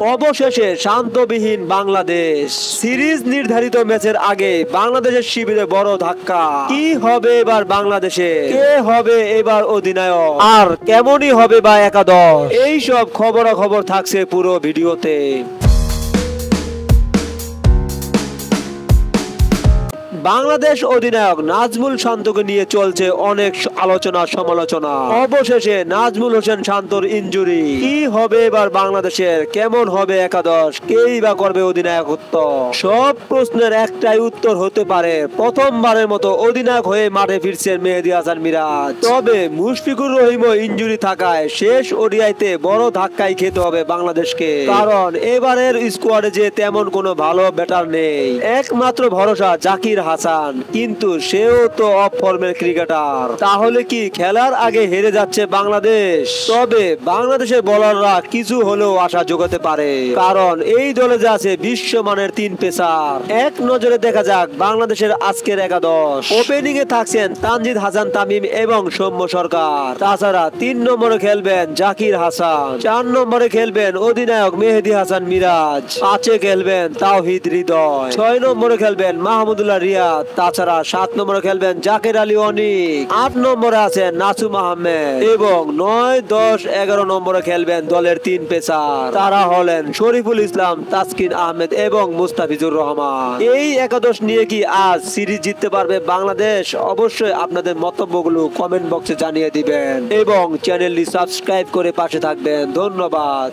অবশেষে শান্তবিহীন বাংলাদেশ। সিরিজ নির্ধারিত ম্যাচের আগে বাংলাদেশের শিবিরে বড় ধাক্কা। কি হবে এবার বাংলাদেশে? কে হবে এবার অধিনায়ক? আর কেমনই হবে বা একাদশ? এই সব খবরাখবর থাকছে পুরো ভিডিওতে। বাংলাদেশ অধিনায়ক নাজমুল শান্তকে নিয়ে চলছে অনেক আলোচনা সমালোচনা। অবশেষে নাজমুল হোসেন শান্তর ইনজুরি। কি হবে এবার বাংলাদেশের? কেমন হবে একাদশ? কেই বা করবে অধিনায়কত্ব? সব প্রশ্নের একটাই উত্তর হতে পারে, প্রথমবারের মতো অধিনায়ক হয়ে মাঠে ফিরছেন মেহেদী হাসান মিরাজ। তবে মুশফিকুর রহিমও ইনজুরি থাকায় শেষ ওডিআইতে বড় ধাক্কাই খেতে হবে বাংলাদেশকে। কারণ এবারের স্কোয়াডে যে তেমন কোনো ভালো ব্যাটার নেই। একমাত্র ভরসা জাকির হাসান, কিন্তু সেও তো অফ ফর্মের ক্রিকেটার। তাহলে কি খেলার আগে হেরে যাচ্ছে বাংলাদেশ? তবে বাংলাদেশের বোলাররা কিছু হলেও আশা জোগাতে পারে, কারণ এই দলে যে আছে বিশ্বমানের 3 পেসার। এক নজরে দেখা যাক বাংলাদেশের আজকের একাদশ। ওপেনিং এ থাকছেন তানজিদ হাসান তামিম এবং সৌম্য সরকার। তাছাড়া 3 নম্বরে খেলবেন জাকির হাসান, 4 নম্বরে খেলবেন অধিনায়ক মেহেদী হাসান মিরাজ, 5-এ খেলবেন তাওহিদ হৃদয়, 6 নম্বরে খেলবেন মাহমুদুল্লাহ রিয়াদ। তাছাড়া 7 নম্বরে খেলবেন জাকের আলী অনিক, 8 নম্বরে আছেন নাসুম আহমেদ এবং 9, 10, 11 নম্বরে খেলবেন দলের 3 পেসার। তারা হলেন শরীফুল ইসলাম, তাসকিন আহমেদ এবং মুস্তাফিজুর রহমান। এই একাদশ নিয়ে কি আজ সিরিজ জিততে পারবে বাংলাদেশ? অবশ্যই আপনাদের মন্তব্যগুলো কমেন্ট বক্সে জানিয়ে দিবেন এবং চ্যানেলটি সাবস্ক্রাইব করে পাশে থাকবেন। ধন্যবাদ।